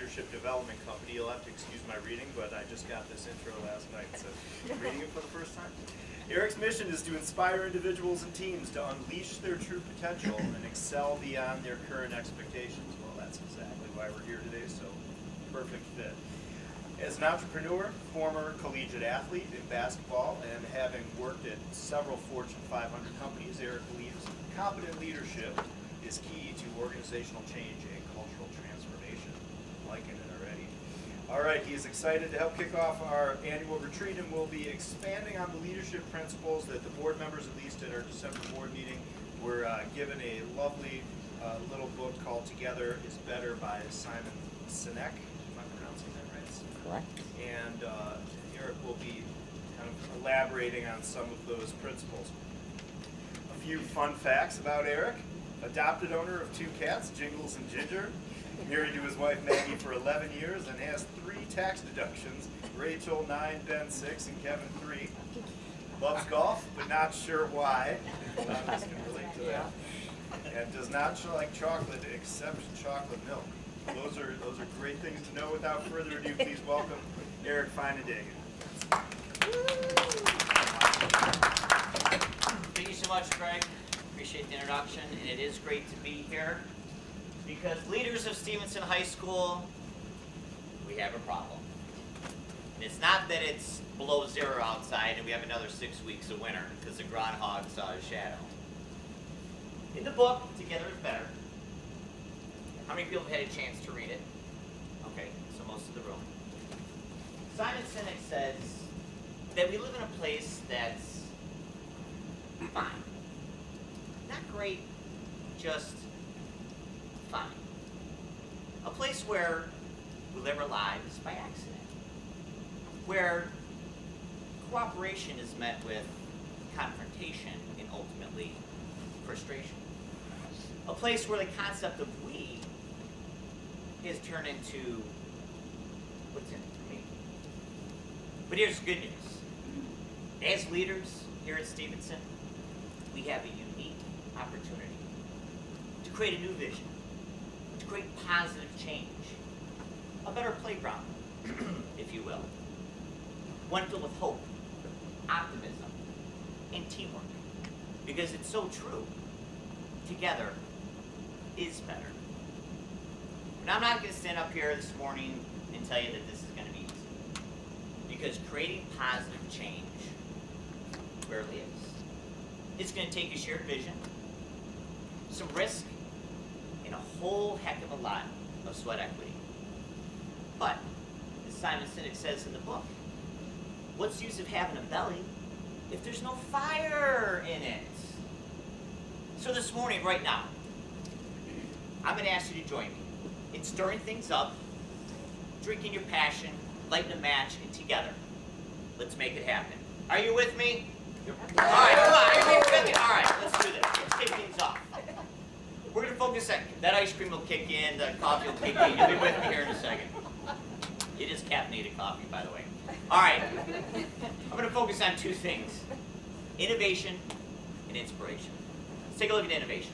leadership development company. You'll have to excuse my reading, but I just got this intro last night, so I'm reading it for the first time. Eric's mission is to inspire individuals and teams to unleash their true potential and excel beyond their current expectations. Well, that's exactly why we're here today, so perfect fit. As an entrepreneur, former collegiate athlete in basketball, and having worked at several Fortune 500 companies, Eric believes competent leadership is key to organizational change and cultural transformation. I'm liking it already. All right, he's excited to help kick off our annual retreat, and we'll be expanding on the leadership principles that the board members, at least at our December board meeting, were given a lovely little book called Together is Better by Simon Sinek. Am I pronouncing that right? Correct. And Eric will be kind of elaborating on some of those principles. A few fun facts about Eric. Adopted owner of 2 cats, Jingles and Ginger. Married to his wife Maggie for 11 years and has 3 tax deductions. Rachel 9, Ben 6, and Kevin 3. Loves golf, but not sure why. A lot of us can relate to that. And does not like chocolate except chocolate milk. Those are great things to know. Without further ado, please welcome Eric Feinendegen. Thank you so much, Greg. Appreciate the introduction, and it is great to be here because leaders of Stevenson High School, we have a problem. And it's not that it's below 0 outside and we have another 6 weeks of winter because the groundhog saw his shadow. In the book, Together is Better. How many people have had a chance to read it? Okay, so most of the room. Simon Sinek says that we live in a place that's fine. Not great, just fine. A place where we live our lives by accident. Where cooperation is met with confrontation and ultimately frustration. A place where the concept of we is turned into what's in it for me. But here's the good news. As leaders here at Stevenson, we have a unique opportunity to create a new vision, to create positive change, a better playground, if you will. One filled with hope, optimism, and teamwork. Because it's so true. Together is better. And I'm not going to stand up here this morning and tell you that this is going to be easy. Because creating positive change rarely is. It's going to take a shared vision, some risk, and a whole heck of a lot of sweat equity. But, as Simon Sinek says in the book, what's the use of having a belly if there's no fire in it? So this morning, right now, I'm going to ask you to join me in stirring things up, drinking your passion, lighting a match, and together, let's make it happen. Are you with me? All right, come on, everybody with me? All right, let's do this. Let's kick things off. We're going to focus on, that ice cream will kick in, the coffee will kick in. You'll be with me here in a second. It is caffeinated coffee, by the way. All right, I'm going to focus on 2 things, innovation and inspiration. Let's take a look at innovation.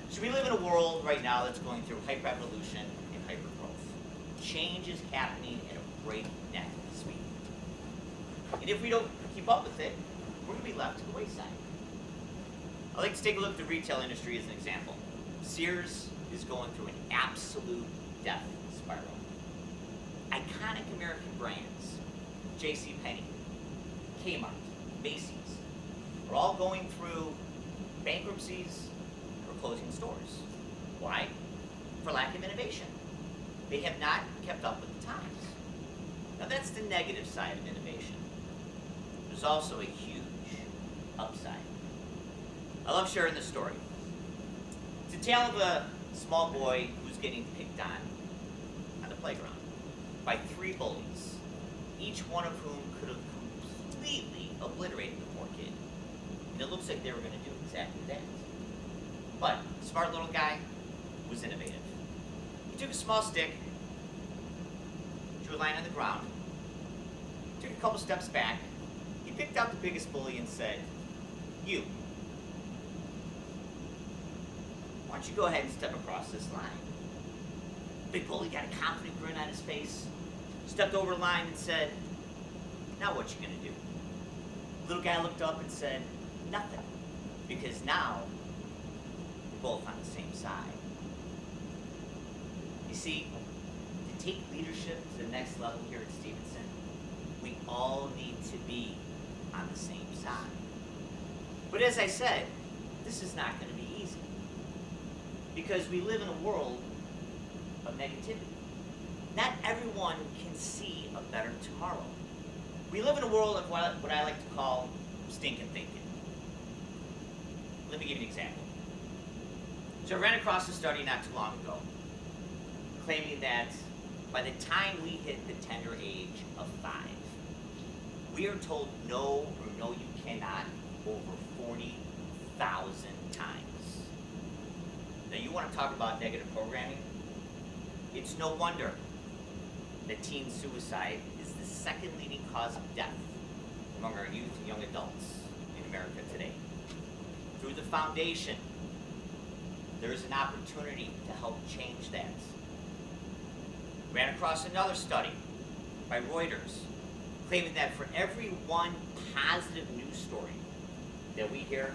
So we live in a world right now that's going through hyper-evolution and hyper-growth. Change is happening at a breakneck speed. And if we don't keep up with it, we're going to be left to the wayside. I'd like to take a look at the retail industry as an example. Sears is going through an absolute death spiral. Iconic American brands, JCPenney, Kmart, Macy's, are all going through bankruptcies or closing stores. Why? For lack of innovation. They have not kept up with the times. Now that's the negative side of innovation. There's also a huge upside. I love sharing this story. It's a tale of a small boy who's getting picked on the playground by 3 bullies, each one of whom could have completely obliterated the poor kid. And it looks like they were going to do exactly that. But the smart little guy was innovative. He took a small stick, drew a line on the ground, took a couple steps back, he picked out the biggest bully and said, "You, why don't you go ahead and step across this line?" Big bully got a confident grin on his face, stepped over the line and said, "Now what you gonna do?" Little guy looked up and said, "Nothing, because now we're both on the same side." You see, to take leadership to the next level here at Stevenson, we all need to be on the same side. But as I said, this is not going to be easy, because we live in a world of negativity. Not everyone can see a better tomorrow. We live in a world of what I like to call stinking thinking. Let me give you an example. So I ran across a study not too long ago claiming that by the time we hit the tender age of 5, we are told no or no you cannot over 40,000 times. Now you want to talk about negative programming? It's no wonder that teen suicide is the second leading cause of death among our youth and young adults in America today. Through the foundation, there is an opportunity to help change that. Ran across another study by Reuters claiming that for every one positive news story that we hear,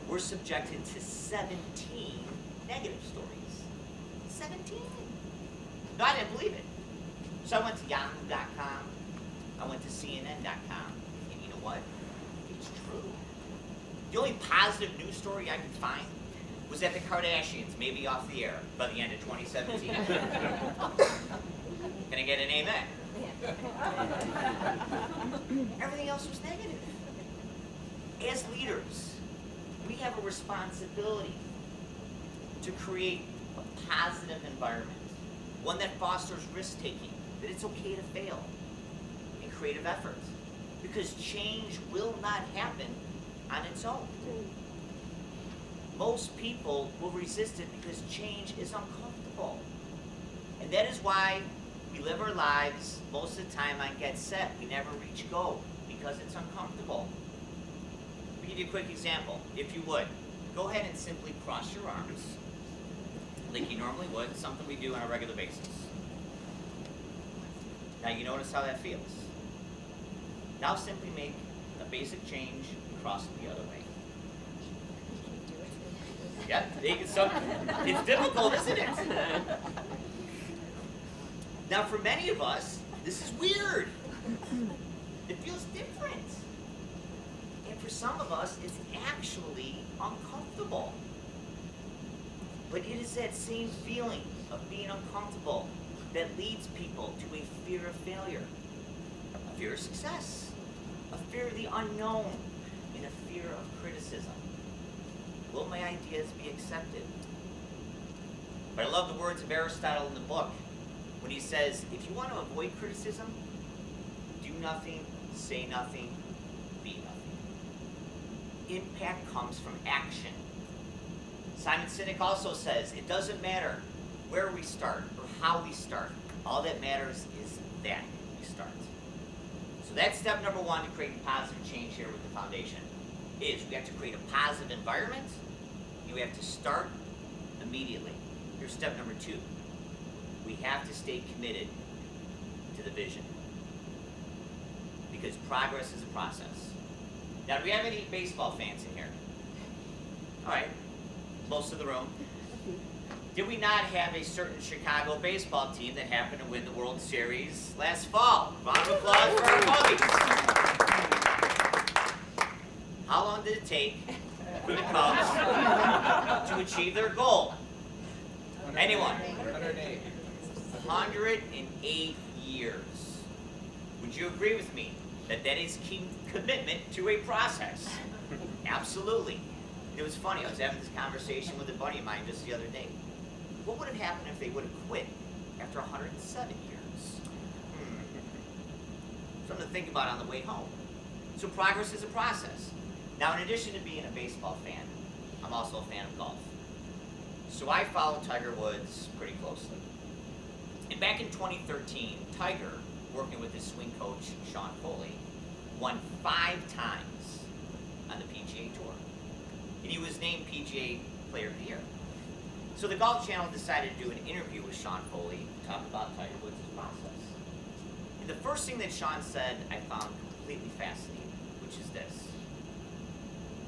we're subjected to 17 negative stories. 17. No, I didn't believe it. So I went to yahoo.com, I went to CNN.com, and you know what? It's true. The only positive news story I could find was that the Kardashians may be off the air by the end of 2017. Can I get an amen? Everything else was negative. As leaders, we have a responsibility to create a positive environment, one that fosters risk-taking, that it's okay to fail, and creative effort, because change will not happen on its own. Most people will resist it because change is uncomfortable. And that is why we live our lives most of the time on get set. We never reach go because it's uncomfortable. Let me give you a quick example. If you would, go ahead and simply cross your arms like you normally would, something we do on a regular basis. Now you notice how that feels. Now simply make a basic change and cross it the other way. Yeah, it's difficult, isn't it? Now for many of us, this is weird. It feels different. And for some of us, it's actually uncomfortable. But it is that same feeling of being uncomfortable that leads people to a fear of failure, a fear of success, a fear of the unknown, and a fear of criticism. Will my ideas be accepted? But I love the words of Aristotle in the book when he says, if you want to avoid criticism, do nothing, say nothing, be nothing. Impact comes from action. Simon Sinek also says, it doesn't matter where we start or how we start. All that matters is that we start. So that's step number 1 to creating positive change here with the foundation. Is we have to create a positive environment, and we have to start immediately. Here's step number 2. We have to stay committed to the vision, because progress is a process. Now, do we have any baseball fans in here? All right, most of the room. Did we not have a certain Chicago baseball team that happened to win the World Series last fall? Round of applause for our Cubbies. How long did it take for the Cubs to achieve their goal? Anyone? 108 years. Would you agree with me that that is key commitment to a process? Absolutely. It was funny, I was having this conversation with a buddy of mine just the other day. What would have happened if they would have quit after 107 years? Something to think about on the way home. So progress is a process. Now, in addition to being a baseball fan, I'm also a fan of golf. So I follow Tiger Woods pretty closely. And back in 2013, Tiger, working with his swing coach, Sean Foley, won 5 times on the PGA Tour. And he was named PGA Player of the Year. So the Golf Channel decided to do an interview with Sean Foley to talk about Tiger Woods' process. And the first thing that Sean said I found completely fascinating, which is this: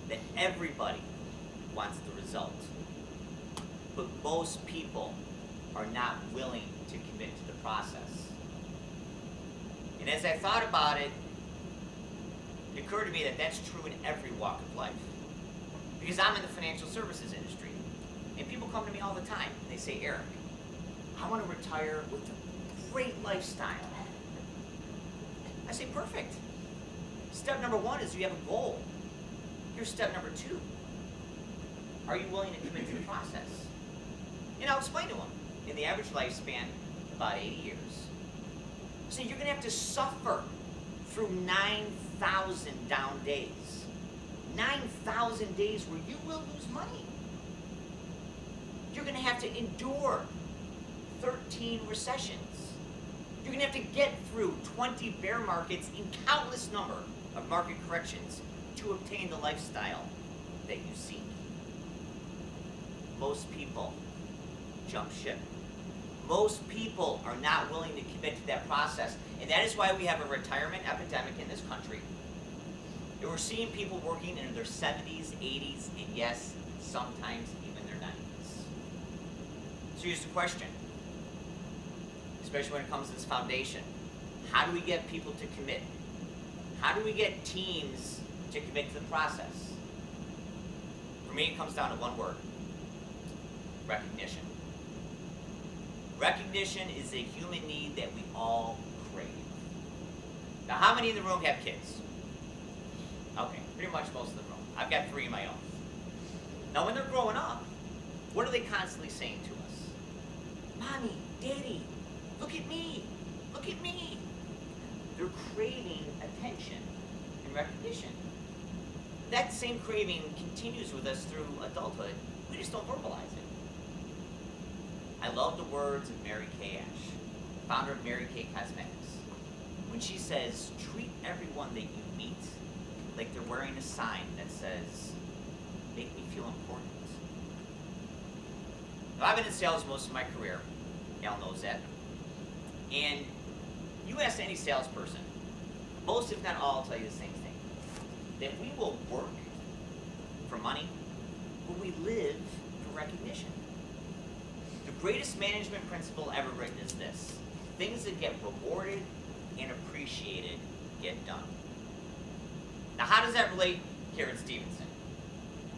that everybody wants the result, but most people are not willing to commit to the process. And as I thought about it, it occurred to me that that's true in every walk of life. Because I'm in the financial services industry, and people come to me all the time, and they say, Eric, I want to retire with a great lifestyle. I say, perfect. Step number one is you have a goal. Here's step number two. Are you willing to commit to the process? And I'll explain to them. In the average lifespan, about 80 years. So you're going to have to suffer through 9,000 down days. 9,000 days where you will lose money. You're going to have to endure 13 recessions. You're going to have to get through 20 bear markets and countless number of market corrections to obtain the lifestyle that you seek. Most people jump ship. Most people are not willing to commit to that process, and that is why we have a retirement epidemic in this country. And we're seeing people working in their 70s, 80s, and yes, sometimes even their 90s. So here's the question, especially when it comes to this foundation. How do we get people to commit? How do we get teams to commit to the process? For me, it comes down to one word: recognition. Recognition is a human need that we all crave. Now, how many in the room have kids? Okay, pretty much most of the room. I've got 3 of my own. Now, when they're growing up, what are they constantly saying to us? Mommy, Daddy, look at me, look at me. They're craving attention and recognition. That same craving continues with us through adulthood. We just don't verbalize it. I love the words of Mary Kay Ash, founder of Mary Kay Cosmetics, when she says, treat everyone that you meet like they're wearing a sign that says, make me feel important. Now, I've been in sales most of my career. Y'all knows that. And you ask any salesperson, most if not all will tell you the same thing, that we will work for money, but we live for recognition. The greatest management principle ever written is this: things that get rewarded and appreciated get done. Now, how does that relate here at Stevenson?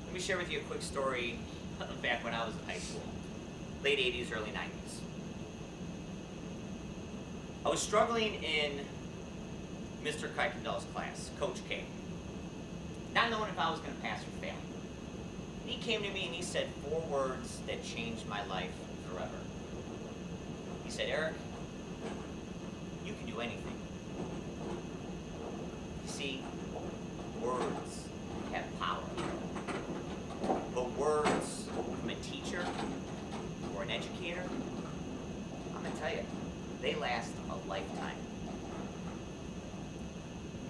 Let me share with you a quick story back when I was in high school, late 80s, early 90s. I was struggling in Mr. Kuykendall's class, Coach K, not knowing if I was going to pass or fail. And he came to me and he said 4 words that changed my life forever. He said, Eric, you can do anything. You see, words have power. But words from a teacher or an educator, I'm going to tell you, they last a lifetime.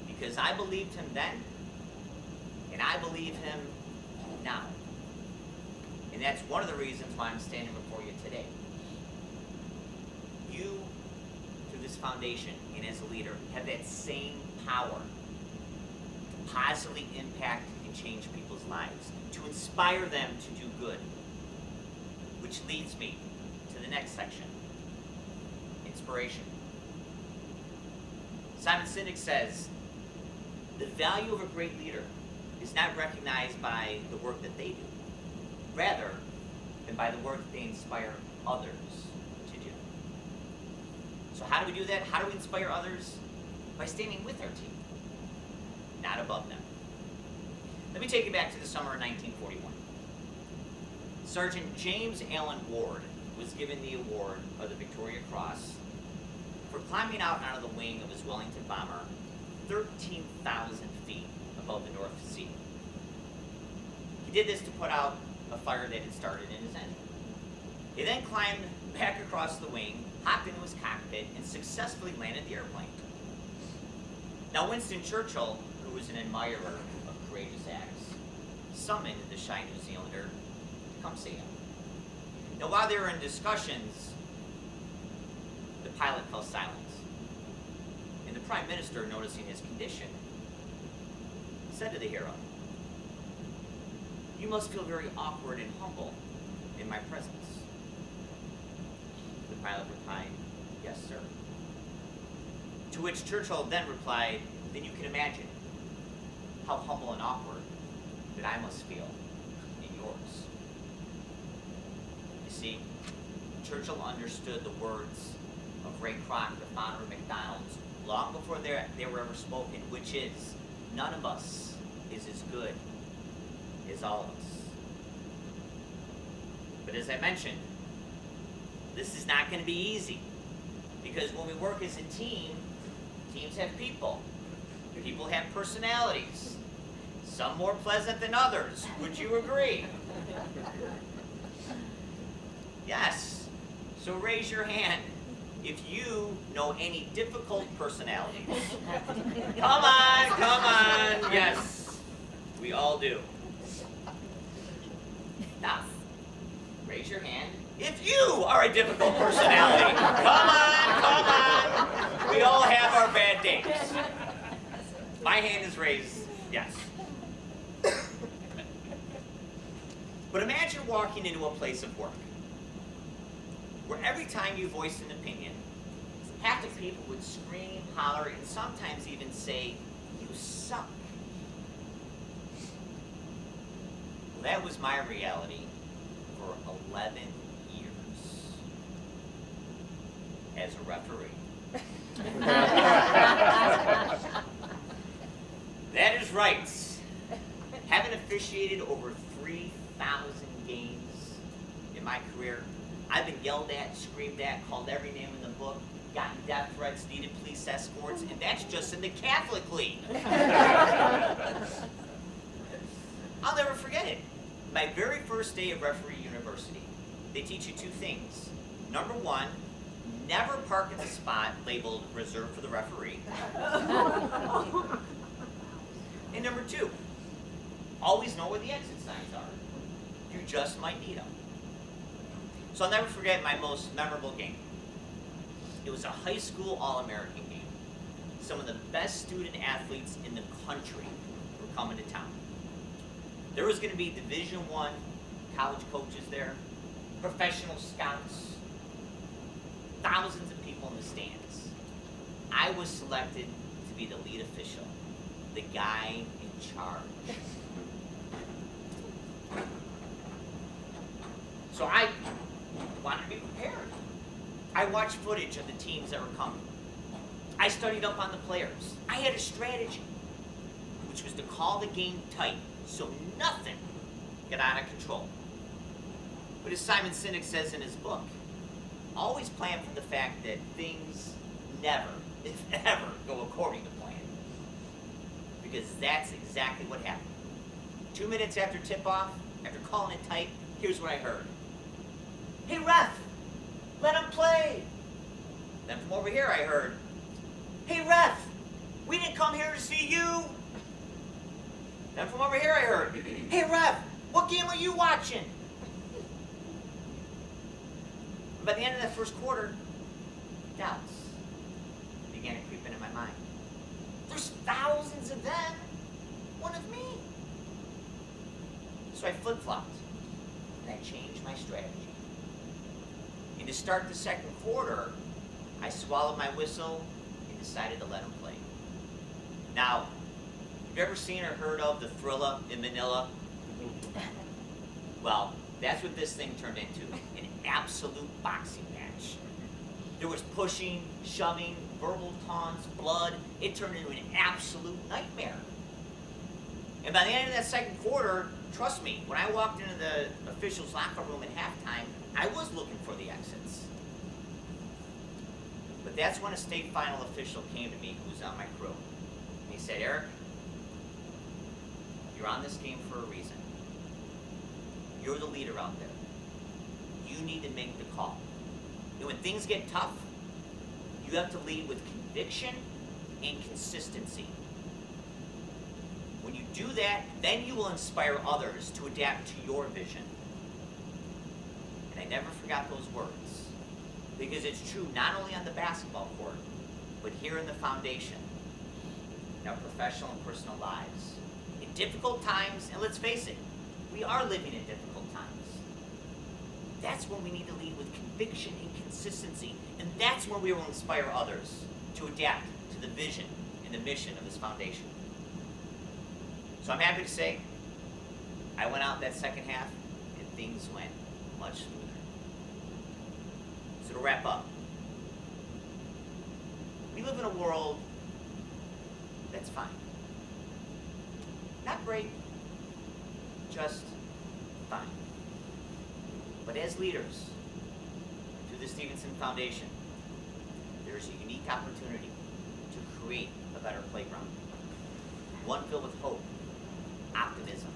Because I believed him then, and I believe him now. And that's one of the reasons why I'm standing before you today. You, through this foundation and as a leader, have that same power to positively impact and change people's lives, to inspire them to do good. Which leads me to the next section: inspiration. Simon Sinek says, the value of a great leader is not recognized by the work that they do, rather than by the work that they inspire others to do. So how do we do that? How do we inspire others? By standing with our team, not above them. Let me take you back to the summer of 1941. Sergeant James Allen Ward was given the award of the Victoria Cross for climbing out onto the wing of his Wellington bomber 13,000 feet above the North Sea. He did this to put out a fire that had started in his engine. He then climbed back across the wing, hopped into his cockpit, and successfully landed the airplane. Now, Winston Churchill, who was an admirer of courageous acts, summoned the shy New Zealander to come see him. Now, while they were in discussions, the pilot fell silent. And the Prime Minister, noticing his condition, said to the hero, "You must feel very awkward and humble in my presence." The pilot replied, "Yes, sir." To which Churchill then replied, "Then you can imagine how humble and awkward that I must feel in yours." You see, Churchill understood the words of Ray Kroc, the founder of McDonald's, long before they were ever spoken, which is, none of us is as good as all of us. But as I mentioned, this is not going to be easy, because when we work as a team, teams have people. People have personalities, some more pleasant than others. Would you agree? Yes. So raise your hand if you know any difficult personalities. Come on, come on. Yes, we all do. Now, raise your hand if you are a difficult personality. Come on, come on. We all have our bad days. My hand is raised, yes. But imagine walking into a place of work where every time you voiced an opinion, half the people would scream, holler, and sometimes even say, "You suck." Well, that was my reality for 11 years as a referee. That is right. Having officiated over 3,000 games in my career, I've been yelled at, screamed at, called every name in the book, gotten death threats, needed police escorts, and that's just in the Catholic League. I'll never forget it. My very first day of referee university, they teach you two things. Number one, never park at the spot labeled reserved for the referee. And number two, always know where the exit signs are. You just might need them. So I'll never forget my most memorable game. It was a high school All-American game. Some of the best student athletes in the country were coming to town. There was going to be Division I college coaches there, professional scouts, thousands of people in the stands. I was selected to be the lead official, the guy in charge. So I wanted to be prepared. I watched footage of the teams that were coming. I studied up on the players. I had a strategy, which was to call the game tight so nothing got out of control. But as Simon Sinek says in his book, always plan for the fact that things never, if ever, go according to plan. Because that's exactly what happened. 2 minutes after tip-off, after calling it tight, here's what I heard. "Hey, ref, let him play." Then from over here I heard, "Hey, ref, we didn't come here to see you." Then from over here I heard, "Hey, ref, what game are you watching?" By the end of that first quarter, doubts began to creep into my mind. There's thousands of them, one of me. So I flip-flopped, and I changed my strategy. And to start the second quarter, I swallowed my whistle and decided to let him play. Now, have you ever seen or heard of the Thrilla in Manila? Well, that's what this thing turned into, an absolute boxing match. There was pushing, shoving, verbal taunts, blood. It turned into an absolute nightmare. And by the end of that second quarter, trust me, when I walked into the officials' locker room at halftime, I was looking for the exits. But that's when a state final official came to me who was on my crew. And he said, "Eric, you're on this game for a reason. You're the leader out there. You need to make the call. And when things get tough, you have to lead with conviction and consistency. When you do that, then you will inspire others to adapt to your vision." And I never forgot those words, because it's true not only on the basketball court, but here in the foundation, in our professional and personal lives. In difficult times, and let's face it, we are living in difficult times. That's when we need to lead with conviction and consistency, and that's when we will inspire others to adapt to the vision and the mission of this foundation. So I'm happy to say, I went out that second half, and things went much smoother. So to wrap up, we live in a world that's fine. Not great, just fine. But as leaders, through the Stevenson Foundation, there's a unique opportunity to create a better playground. One filled with hope, optimism,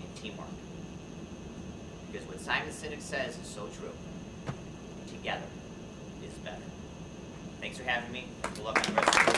and teamwork. Because what Simon Sinek says is so true. Together is better. Thanks for having me. Good luck on the rest of the